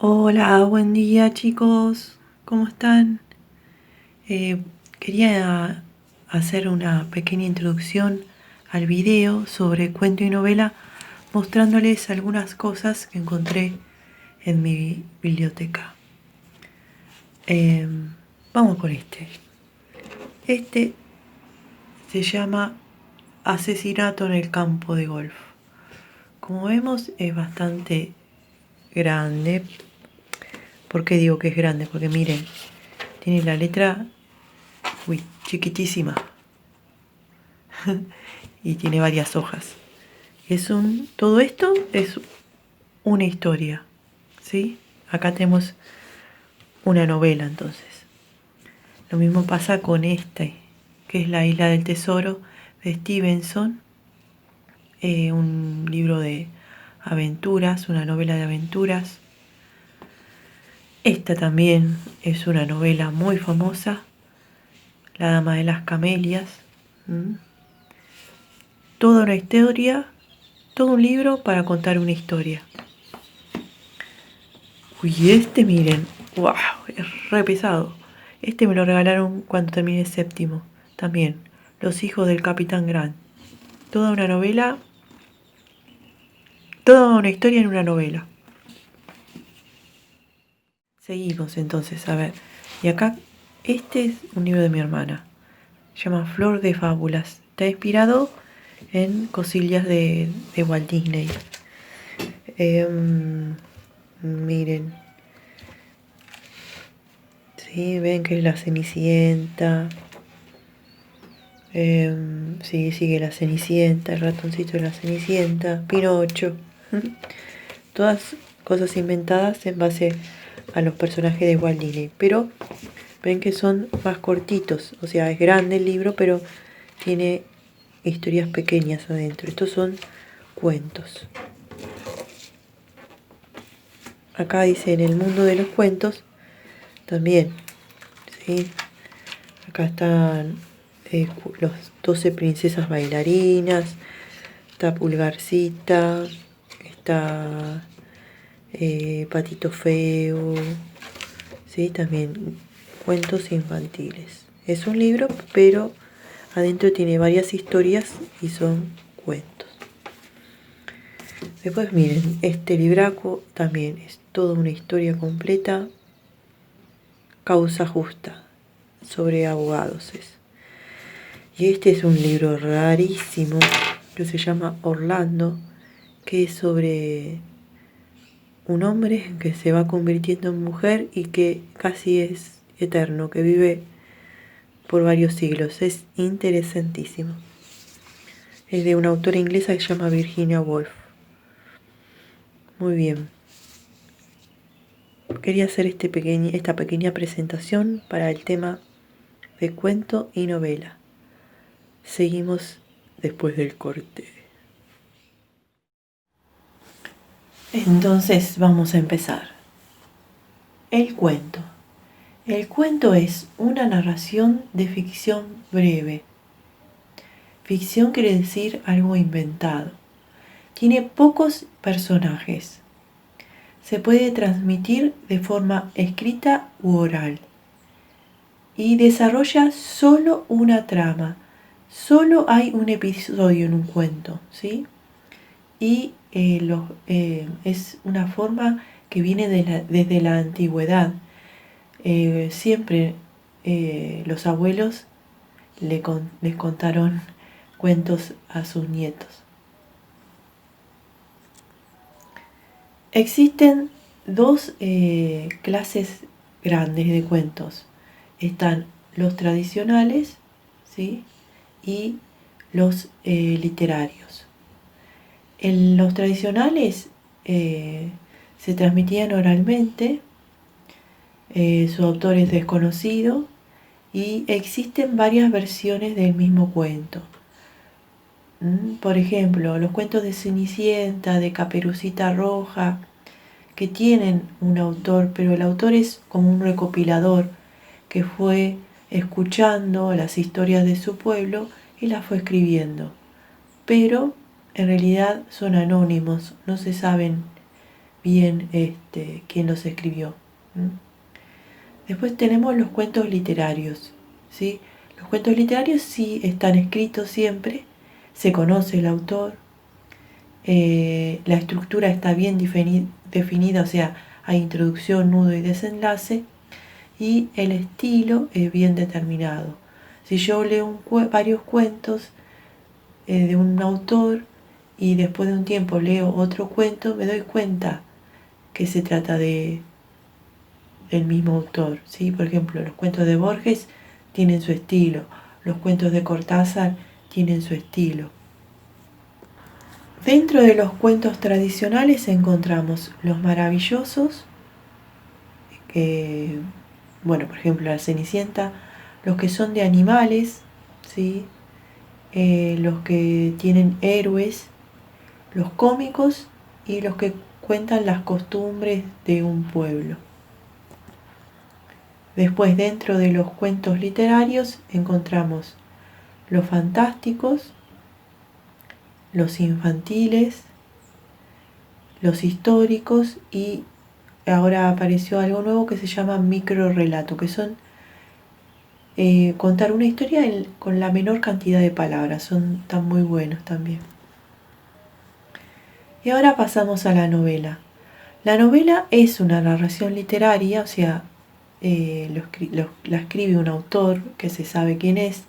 Hola, buen día chicos, ¿cómo están? Quería hacer una pequeña introducción al video sobre cuento y novela, mostrándoles algunas cosas que encontré en mi biblioteca. Eh, Vamos con este. Este se llama Asesinato en el campo de golf. Como vemos es bastante grande. ¿Por qué digo que es grande? Porque miren, tiene la letra chiquitísima y tiene varias hojas. Todo esto es una historia, ¿sí? Acá tenemos una novela entonces. Lo mismo pasa con este, que es La Isla del Tesoro de Stevenson, un libro de aventuras, una novela de aventuras. Esta también es una novela muy famosa, La Dama de las Camelias. Toda una historia, todo un libro para contar una historia. Uy, este miren, wow, es re pesado. Este me lo regalaron cuando terminé séptimo. También, Los hijos del Capitán Grant. Toda una novela, toda una historia en una novela. Seguimos entonces, a ver. Y acá, este es un libro de mi hermana. Se llama Flor de Fábulas. Está inspirado en cosillas de Walt Disney. Miren. Sí, ven que es la Cenicienta. Sí, sigue la Cenicienta, el ratoncito de la Cenicienta, Pinocho. Todas cosas inventadas en base a los personajes de Walt Disney. Pero ven que son más cortitos. O sea, es grande el libro, pero tiene historias pequeñas adentro. Estos son cuentos. Acá dice, en el mundo de los cuentos, también, ¿sí? Acá están los 12 princesas bailarinas, está Pulgarcita, está Patito Feo, ¿sí? También cuentos infantiles. Es un libro, pero adentro tiene varias historias y son cuentos. Después miren, este libraco también es toda una historia completa, Causa Justa, sobre abogados es. Y este es un libro rarísimo que se llama Orlando, que es sobre un hombre que se va convirtiendo en mujer y que casi es eterno, que vive por varios siglos. Es interesantísimo. Es de una autora inglesa que se llama Virginia Woolf. Muy bien. Quería hacer esta pequeña presentación para el tema de cuento y novela. Seguimos después del corte. Entonces vamos a empezar. El cuento. El cuento es una narración de ficción breve. Ficción quiere decir algo inventado. Tiene pocos personajes. Se puede transmitir de forma escrita u oral. Y desarrolla solo una trama. Solo hay un episodio en un cuento, ¿sí? Y es una forma que viene desde la antigüedad. Siempre los abuelos les contaron cuentos a sus nietos. Existen dos clases grandes de cuentos. Están los tradicionales, ¿sí? Y los literarios. Los tradicionales se transmitían oralmente, su autor es desconocido y existen varias versiones del mismo cuento. Por ejemplo, los cuentos de Cenicienta, de Caperucita Roja, que tienen un autor, pero el autor es como un recopilador que fue escuchando las historias de su pueblo y las fue escribiendo. Pero en realidad son anónimos, no se saben bien quién los escribió. Después tenemos los cuentos literarios, ¿sí? Los cuentos literarios sí están escritos siempre, se conoce el autor, la estructura está bien definida, o sea, hay introducción, nudo y desenlace, y el estilo es bien determinado. Si yo leo varios cuentos de un autor y después de un tiempo leo otro cuento, me doy cuenta que se trata del mismo autor, ¿sí? Por ejemplo, los cuentos de Borges tienen su estilo, los cuentos de Cortázar tienen su estilo. Dentro de los cuentos tradicionales encontramos los maravillosos, bueno, por ejemplo, la Cenicienta, los que son de animales, ¿sí? Los que tienen héroes, los cómicos y los que cuentan las costumbres de un pueblo. Después, dentro de los cuentos literarios encontramos los fantásticos, los infantiles, los históricos y ahora apareció algo nuevo que se llama microrrelato, que son contar una historia con la menor cantidad de palabras. Están muy buenos también. Y ahora pasamos a la novela. La novela es una narración literaria, o sea, la escribe un autor que se sabe quién es,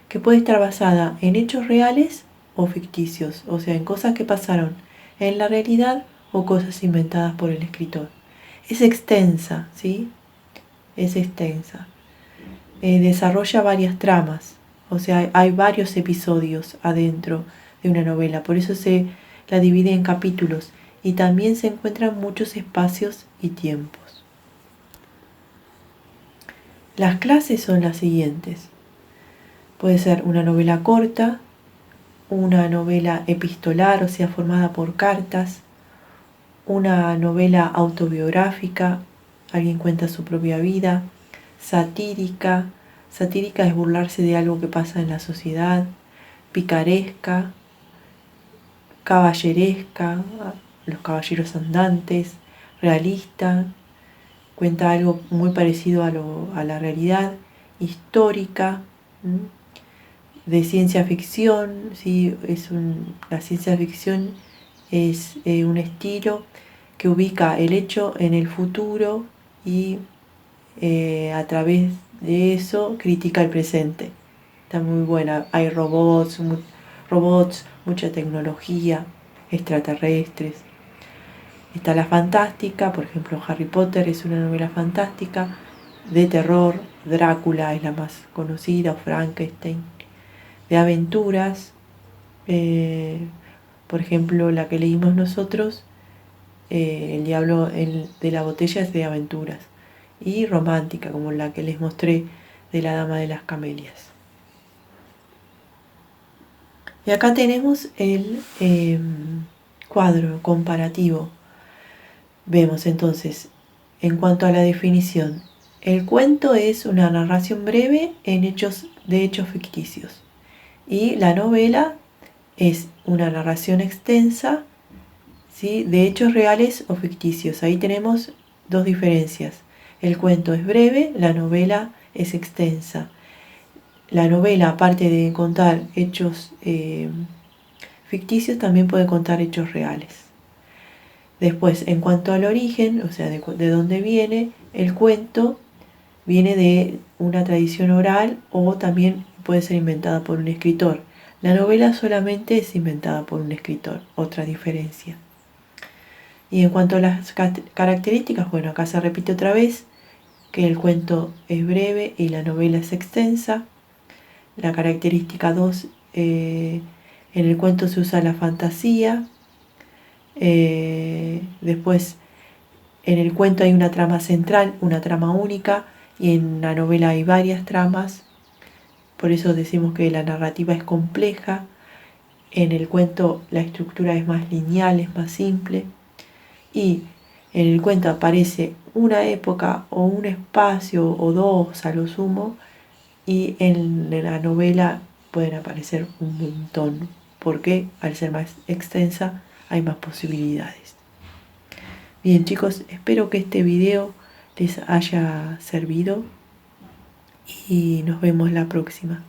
que puede estar basada en hechos reales o ficticios, o sea, en cosas que pasaron en la realidad o cosas inventadas por el escritor. Es extensa, ¿sí? Es extensa. Desarrolla varias tramas, o sea, hay varios episodios adentro de una novela, por eso se la divide en capítulos y también se encuentran muchos espacios y tiempos. Las clases son las siguientes. Puede ser una novela corta, una novela epistolar, o sea, formada por cartas, una novela autobiográfica, alguien cuenta su propia vida, satírica, satírica es burlarse de algo que pasa en la sociedad, picaresca, caballeresca, los caballeros andantes, realista, cuenta algo muy parecido a la realidad, histórica, de ciencia ficción, ¿sí? La ciencia ficción es un estilo que ubica el hecho en el futuro y a través de eso critica el presente. Está muy buena, hay robots, mucha tecnología, extraterrestres. Está la fantástica, por ejemplo Harry Potter es una novela fantástica, de terror, Drácula es la más conocida, o Frankenstein. De aventuras, por ejemplo la que leímos nosotros, El diablo de la botella es de aventuras. Y romántica, como la que les mostré de la Dama de las Camelias. Y acá tenemos el cuadro comparativo. Vemos entonces, en cuanto a la definición, el cuento es una narración breve de hechos ficticios. Y la novela es una narración extensa, ¿sí?, de hechos reales o ficticios. Ahí tenemos dos diferencias. El cuento es breve, la novela es extensa. La novela, aparte de contar hechos ficticios, también puede contar hechos reales. Después, en cuanto al origen, o sea, de dónde viene, el cuento viene de una tradición oral o también puede ser inventada por un escritor. La novela solamente es inventada por un escritor, otra diferencia. Y en cuanto a las características, bueno, acá se repite otra vez que el cuento es breve y la novela es extensa. La característica 2, en el cuento se usa la fantasía. Después, en el cuento hay una trama central, una trama única, y en la novela hay varias tramas. Por eso decimos que la narrativa es compleja. En el cuento la estructura es más lineal, es más simple. Y en el cuento aparece una época o un espacio o dos a lo sumo, y en la novela pueden aparecer un montón, porque al ser más extensa hay más posibilidades. Bien chicos, espero que este video les haya servido y nos vemos la próxima.